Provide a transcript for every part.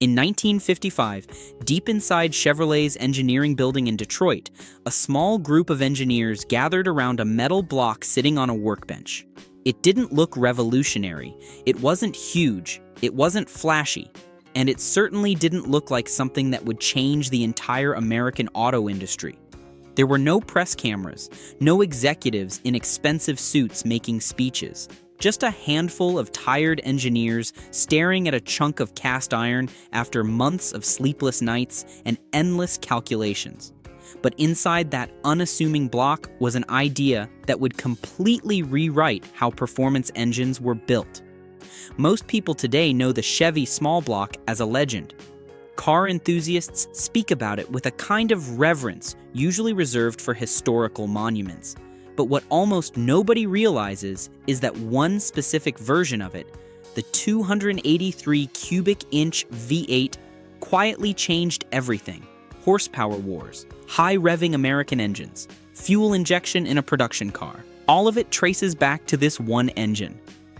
In 1955, deep inside Chevrolet's engineering building in Detroit, a small group of engineers gathered around a metal block sitting on a workbench. It didn't look revolutionary, it wasn't huge, it wasn't flashy, and it certainly didn't look like something that would change the entire American auto industry. There were no press cameras, no executives in expensive suits making speeches. Just a handful of tired engineers staring at a chunk of cast iron after months of sleepless nights and endless calculations. But inside that unassuming block was an idea that would completely rewrite how performance engines were built. Most people today know the Chevy small block as a legend. Car enthusiasts speak about it with a kind of reverence usually reserved for historical monuments. But what almost nobody realizes is that one specific version of it, the 283 cubic inch V8, quietly changed everything. Horsepower wars, high-revving American engines, fuel injection in a production car. All of it traces back to this one engine.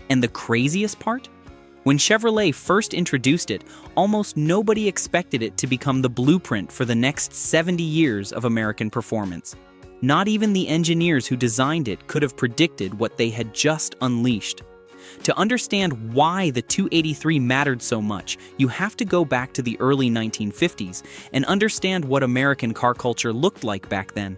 And the craziest part? When Chevrolet first introduced it, almost nobody expected it to become the blueprint for the next 70 years of American performance. Not even the engineers who designed it could have predicted what they had just unleashed. To understand why the 283 mattered so much, you have to go back to the early 1950s and understand what American car culture looked like back then.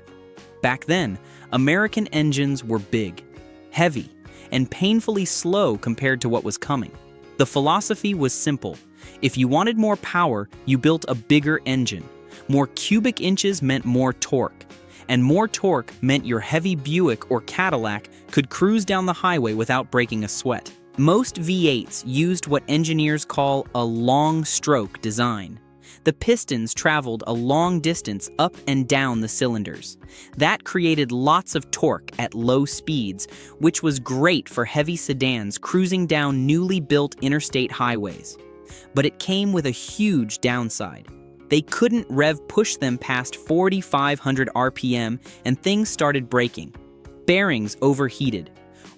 Back then, American engines were big, heavy, and painfully slow compared to what was coming. The philosophy was simple. If you wanted more power, you built a bigger engine. More cubic inches meant more torque. And more torque meant your heavy Buick or Cadillac could cruise down the highway without breaking a sweat. Most V8s used what engineers call a long stroke design. The pistons traveled a long distance up and down the cylinders. That created lots of torque at low speeds, which was great for heavy sedans cruising down newly built interstate highways. But it came with a huge downside. They couldn't rev push them past 4,500 RPM and things started breaking. Bearings overheated.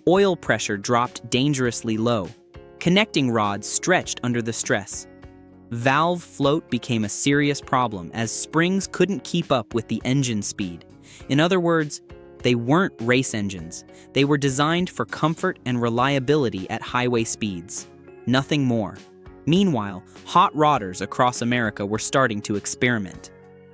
Oil pressure dropped dangerously low. Connecting rods stretched under the stress. Valve float became a serious problem as springs couldn't keep up with the engine speed. In other words, they weren't race engines. They were designed for comfort and reliability at highway speeds. Nothing more. Meanwhile, hot rodders across America were starting to experiment.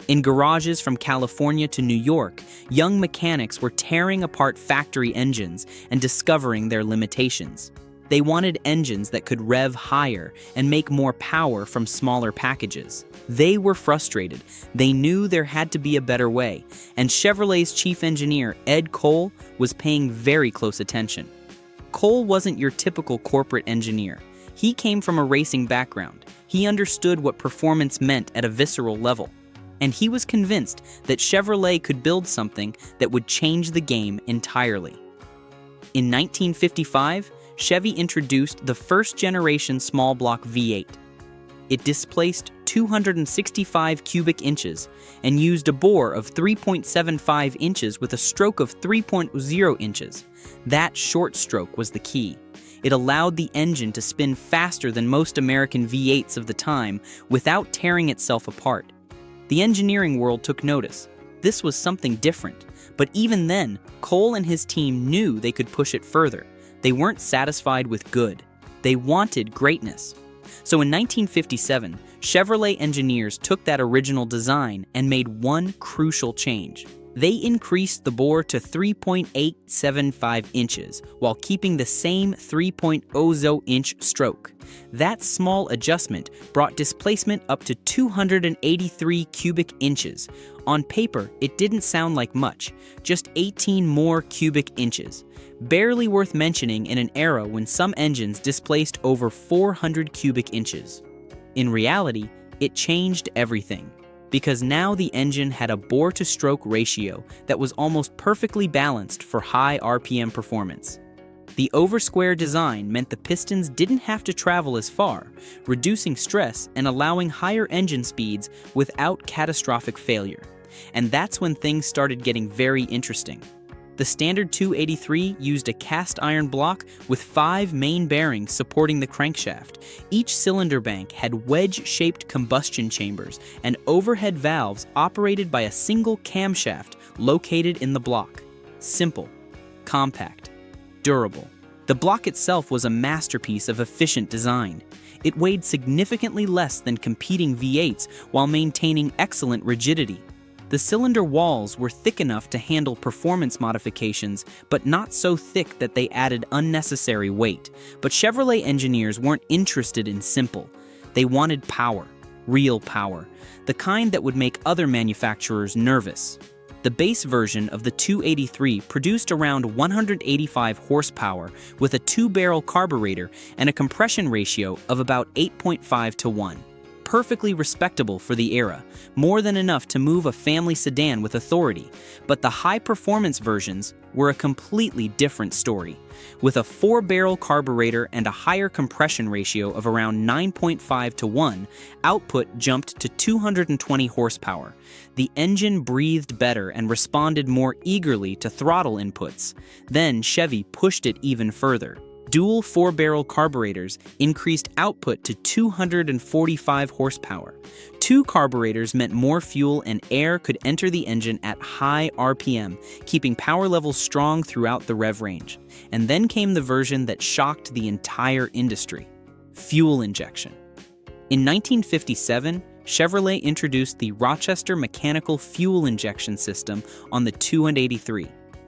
In garages from California to New York, young mechanics were tearing apart factory engines and discovering their limitations. They wanted engines that could rev higher and make more power from smaller packages. They were frustrated. They knew there had to be a better way, and Chevrolet's chief engineer, Ed Cole, was paying very close attention. Cole wasn't your typical corporate engineer. He came from a racing background. He understood what performance meant at a visceral level. And he was convinced that Chevrolet could build something that would change the game entirely. In 1955, Chevy introduced the first-generation small block V8. It displaced 265 cubic inches and used a bore of 3.75 inches with a stroke of 3.0 inches. That short stroke was the key. It allowed the engine to spin faster than most American V8s of the time without tearing itself apart. The engineering world took notice. This was something different. But even then, Cole and his team knew they could push it further. They weren't satisfied with good. They wanted greatness. So in 1957, Chevrolet engineers took that original design and made one crucial change. They increased the bore to 3.875 inches while keeping the same 3.00-inch stroke. That small adjustment brought displacement up to 283 cubic inches. On paper, it didn't sound like much, just 18 more cubic inches. Barely worth mentioning in an era when some engines displaced over 400 cubic inches. In reality, it changed everything. Because now the engine had a bore-to-stroke ratio that was almost perfectly balanced for high RPM performance. The over-square design meant the pistons didn't have to travel as far, reducing stress and allowing higher engine speeds without catastrophic failure. And that's when things started getting very interesting. The standard 283 used a cast iron block with 5 main bearings supporting the crankshaft. Each cylinder bank had wedge-shaped combustion chambers and overhead valves operated by a single camshaft located in the block. Simple, compact, durable. The block itself was a masterpiece of efficient design. It weighed significantly less than competing V8s while maintaining excellent rigidity. The cylinder walls were thick enough to handle performance modifications, but not so thick that they added unnecessary weight. But Chevrolet engineers weren't interested in simple. They wanted power, real power, the kind that would make other manufacturers nervous. The base version of the 283 produced around 185 horsepower with a 2-barrel carburetor and a compression ratio of about 8.5 to 1. Perfectly respectable for the era, more than enough to move a family sedan with authority. But the high-performance versions were a completely different story. With a 4-barrel carburetor and a higher compression ratio of around 9.5 to 1, output jumped to 220 horsepower. The engine breathed better and responded more eagerly to throttle inputs. Then Chevy pushed it even further. Dual 4-barrel carburetors increased output to 245 horsepower. 2 carburetors meant more fuel and air could enter the engine at high RPM, keeping power levels strong throughout the rev range. And then came the version that shocked the entire industry: fuel injection. In 1957, Chevrolet introduced the Rochester mechanical fuel injection system on the 283.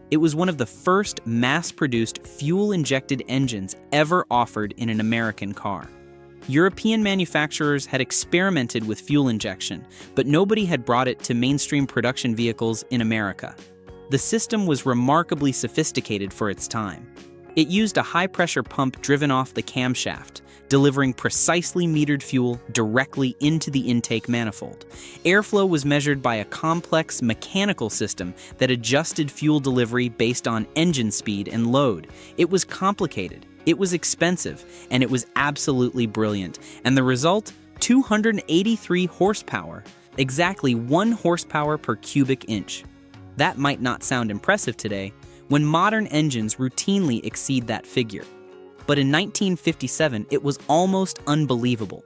It was one of the first mass-produced fuel-injected engines ever offered in an American car. European manufacturers had experimented with fuel injection, but nobody had brought it to mainstream production vehicles in America. The system was remarkably sophisticated for its time. It used a high-pressure pump driven off the camshaft, delivering precisely metered fuel directly into the intake manifold. Airflow was measured by a complex mechanical system that adjusted fuel delivery based on engine speed and load. It was complicated, it was expensive, and it was absolutely brilliant. And the result? 283 horsepower, exactly 1 horsepower per cubic inch. That might not sound impressive today, when modern engines routinely exceed that figure. But in 1957, it was almost unbelievable.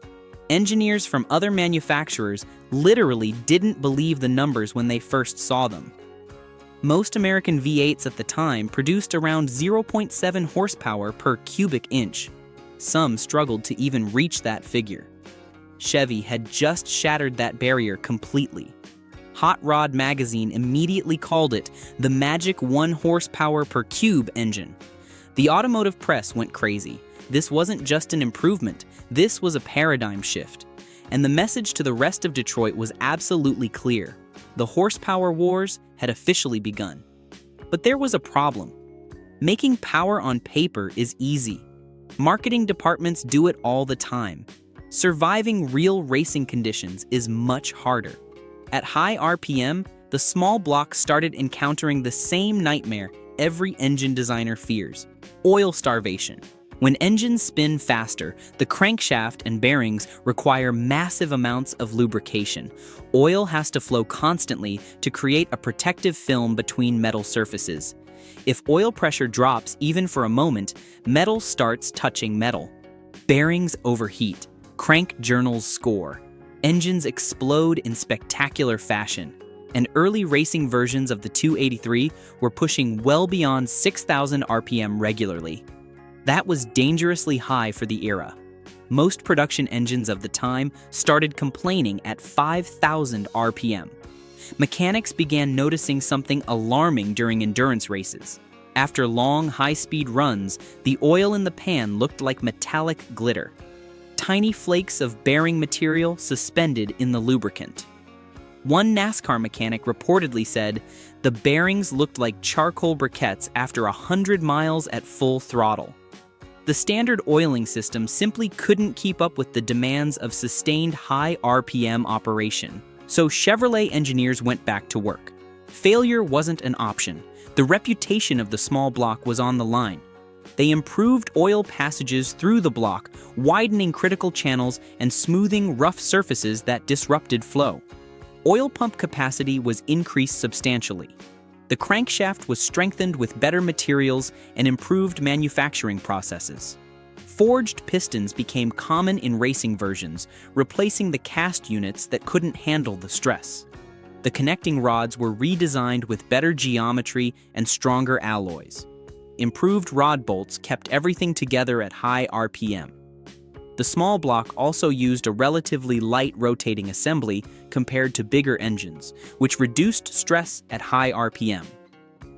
Engineers from other manufacturers literally didn't believe the numbers when they first saw them. Most American V8s at the time produced around 0.7 horsepower per cubic inch. Some struggled to even reach that figure. Chevy had just shattered that barrier completely. Hot Rod magazine immediately called it the magic 1 horsepower per cube engine. The automotive press went crazy. This wasn't just an improvement, this was a paradigm shift. And the message to the rest of Detroit was absolutely clear. The horsepower wars had officially begun. But there was a problem. Making power on paper is easy. Marketing departments do it all the time. Surviving real racing conditions is much harder. At high RPM, the small block started encountering the same nightmare every engine designer fears: oil starvation. When engines spin faster, the crankshaft and bearings require massive amounts of lubrication. Oil has to flow constantly to create a protective film between metal surfaces. If oil pressure drops even for a moment, metal starts touching metal. Bearings overheat. Crank journals score. Engines explode in spectacular fashion. And early racing versions of the 283 were pushing well beyond 6,000 RPM regularly. That was dangerously high for the era. Most production engines of the time started complaining at 5,000 RPM. Mechanics began noticing something alarming during endurance races. After long, high-speed runs, the oil in the pan looked like metallic glitter. Tiny flakes of bearing material suspended in the lubricant. One NASCAR mechanic reportedly said, "The bearings looked like charcoal briquettes after 100 miles at full throttle." The standard oiling system simply couldn't keep up with the demands of sustained high RPM operation. So Chevrolet engineers went back to work. Failure wasn't an option. The reputation of the small block was on the line. They improved oil passages through the block, widening critical channels and smoothing rough surfaces that disrupted flow. Oil pump capacity was increased substantially. The crankshaft was strengthened with better materials and improved manufacturing processes. Forged pistons became common in racing versions, replacing the cast units that couldn't handle the stress. The connecting rods were redesigned with better geometry and stronger alloys. Improved rod bolts kept everything together at high RPM. The small block also used a relatively light rotating assembly compared to bigger engines, which reduced stress at high RPM.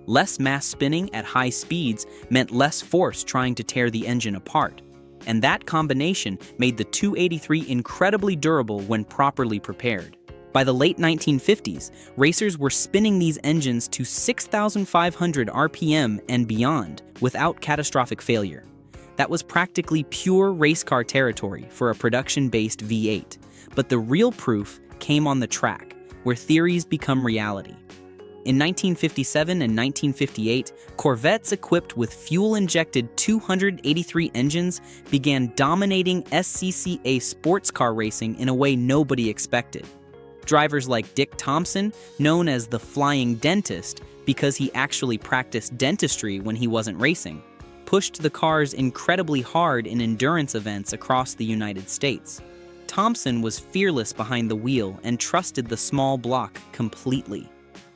Less mass spinning at high speeds meant less force trying to tear the engine apart, and that combination made the 283 incredibly durable when properly prepared. By the late 1950s, racers were spinning these engines to 6,500 RPM and beyond without catastrophic failure. That was practically pure race car territory for a production-based V8, but the real proof came on the track, where theories become reality. In 1957 and 1958, Corvettes equipped with fuel-injected 283 engines began dominating SCCA sports car racing in a way nobody expected. Drivers like Dick Thompson, known as the Flying Dentist because he actually practiced dentistry when he wasn't racing, pushed the cars incredibly hard in endurance events across the United States. Thompson was fearless behind the wheel and trusted the small block completely.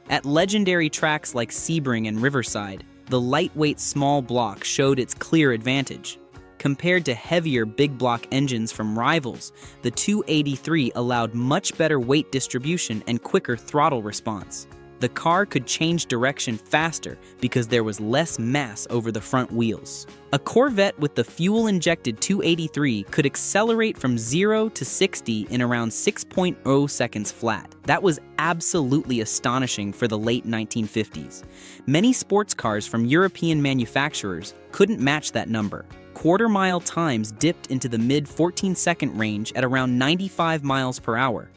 At legendary tracks like Sebring and Riverside, the lightweight small block showed its clear advantage. Compared to heavier big block engines from rivals, the 283 allowed much better weight distribution and quicker throttle response. The car could change direction faster because there was less mass over the front wheels. A Corvette with the fuel-injected 283 could accelerate from 0 to 60 in around 6.0 seconds flat. That was absolutely astonishing for the late 1950s. Many sports cars from European manufacturers couldn't match that number. Quarter-mile times dipped into the mid-14-second range at around 95 miles per hour.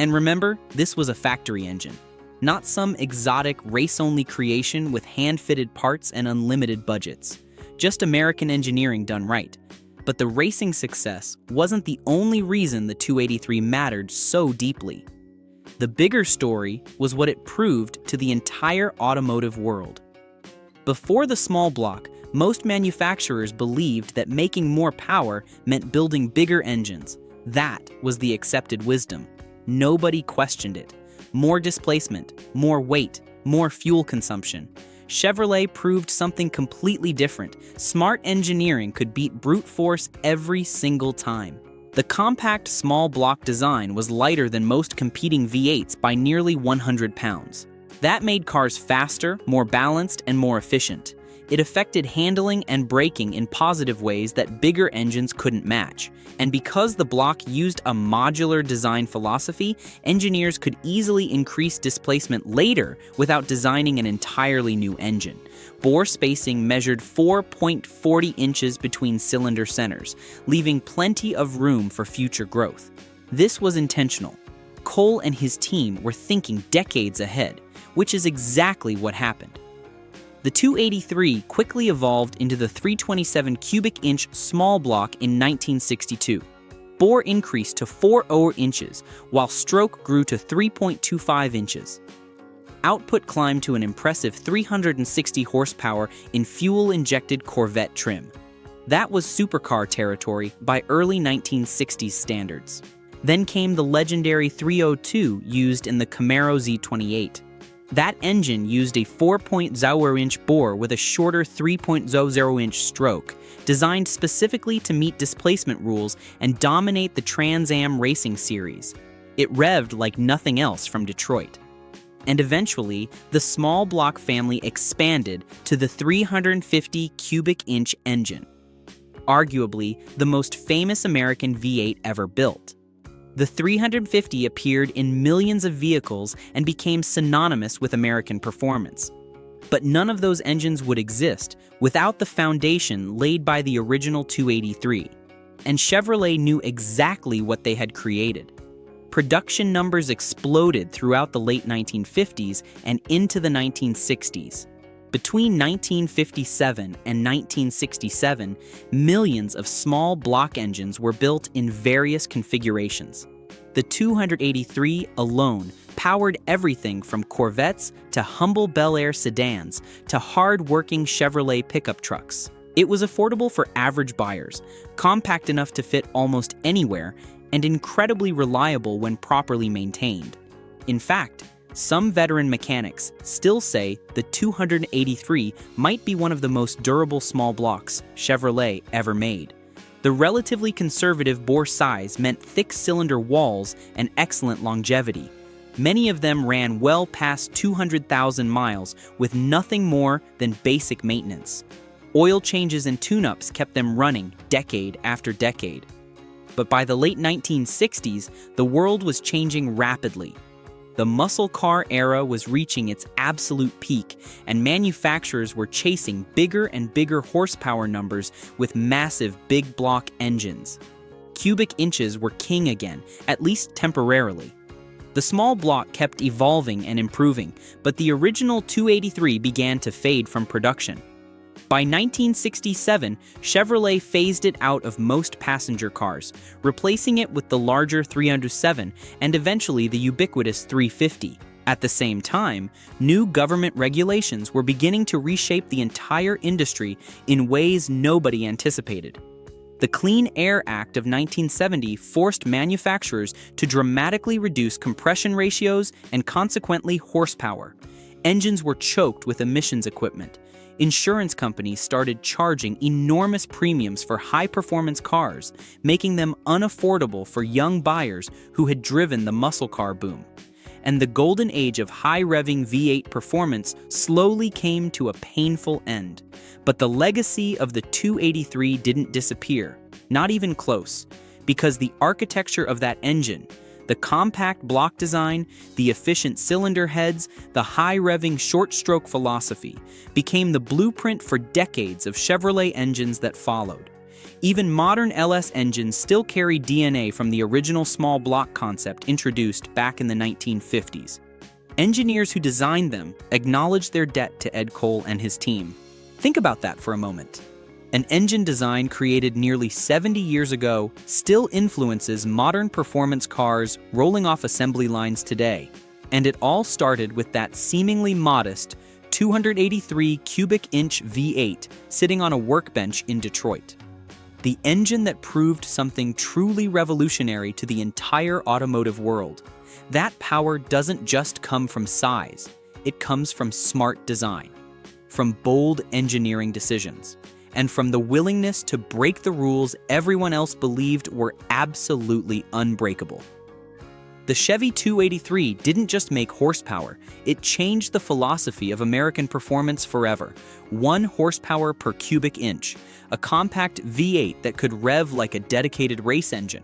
And remember, this was a factory engine. Not some exotic race-only creation with hand-fitted parts and unlimited budgets. Just American engineering done right. But the racing success wasn't the only reason the 283 mattered so deeply. The bigger story was what it proved to the entire automotive world. Before the small block, most manufacturers believed that making more power meant building bigger engines. That was the accepted wisdom. Nobody questioned it. More displacement, more weight, more fuel consumption. Chevrolet proved something completely different. Smart engineering could beat brute force every single time. The compact small block design was lighter than most competing V8s by nearly 100 pounds. That made cars faster, more balanced, and more efficient. It affected handling and braking in positive ways that bigger engines couldn't match. And because the block used a modular design philosophy, engineers could easily increase displacement later without designing an entirely new engine. Bore spacing measured 4.40 inches between cylinder centers, leaving plenty of room for future growth. This was intentional. Cole and his team were thinking decades ahead, which is exactly what happened. The 283 quickly evolved into the 327 cubic inch small block in 1962. Bore increased to 4.0 inches, while stroke grew to 3.25 inches. Output climbed to an impressive 360 horsepower in fuel-injected Corvette trim. That was supercar territory by early 1960s standards. Then came the legendary 302 used in the Camaro Z28. That engine used a 4.0-inch bore with a shorter 3.00-inch stroke, designed specifically to meet displacement rules and dominate the Trans Am racing series. It revved like nothing else from Detroit. And eventually, the small block family expanded to the 350 cubic inch engine, arguably the most famous American V8 ever built. The 350 appeared in millions of vehicles and became synonymous with American performance. But none of those engines would exist without the foundation laid by the original 283. And Chevrolet knew exactly what they had created. Production numbers exploded throughout the late 1950s and into the 1960s. Between 1957 and 1967, millions of small block engines were built in various configurations. The 283 alone powered everything from Corvettes to humble Bel Air sedans to hard-working Chevrolet pickup trucks. It was affordable for average buyers, compact enough to fit almost anywhere, and incredibly reliable when properly maintained. In fact, some veteran mechanics still say the 283 might be one of the most durable small blocks Chevrolet ever made. The relatively conservative bore size meant thick cylinder walls and excellent longevity. Many of them ran well past 200,000 miles with nothing more than basic maintenance. Oil changes and tune-ups kept them running decade after decade. But by the late 1960s, the world was changing rapidly. The muscle car era was reaching its absolute peak, and manufacturers were chasing bigger and bigger horsepower numbers with massive big block engines. Cubic inches were king again, at least temporarily. The small block kept evolving and improving, but the original 283 began to fade from production. By 1967, Chevrolet phased it out of most passenger cars, replacing it with the larger 307 and eventually the ubiquitous 350. At the same time, new government regulations were beginning to reshape the entire industry in ways nobody anticipated. The Clean Air Act of 1970 forced manufacturers to dramatically reduce compression ratios and consequently horsepower. Engines were choked with emissions equipment. Insurance companies started charging enormous premiums for high-performance cars, making them unaffordable for young buyers who had driven the muscle car boom. And the golden age of high-revving V8 performance slowly came to a painful end. But the legacy of the 283 didn't disappear, not even close, because the architecture of that engine, the compact block design, the efficient cylinder heads, the high-revving short-stroke philosophy became the blueprint for decades of Chevrolet engines that followed. Even modern LS engines still carry DNA from the original small block concept introduced back in the 1950s. Engineers who designed them acknowledge their debt to Ed Cole and his team. Think about that for a moment. An engine design created nearly 70 years ago still influences modern performance cars rolling off assembly lines today. And it all started with that seemingly modest 283 cubic inch V8 sitting on a workbench in Detroit. The engine that proved something truly revolutionary to the entire automotive world. That power doesn't just come from size, it comes from smart design, from bold engineering decisions, and from the willingness to break the rules everyone else believed were absolutely unbreakable. The Chevy 283 didn't just make horsepower, it changed the philosophy of American performance forever. 1 horsepower per cubic inch, a compact V8 that could rev like a dedicated race engine,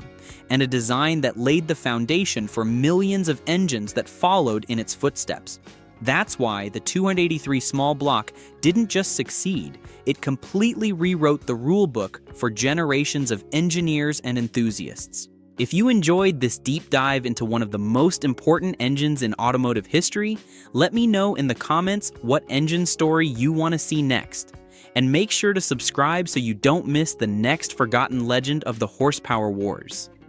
and a design that laid the foundation for millions of engines that followed in its footsteps. That's why the 283 small block didn't just succeed, it completely rewrote the rulebook for generations of engineers and enthusiasts. If you enjoyed this deep dive into one of the most important engines in automotive history, let me know in the comments what engine story you want to see next. And make sure to subscribe so you don't miss the next forgotten legend of the horsepower wars.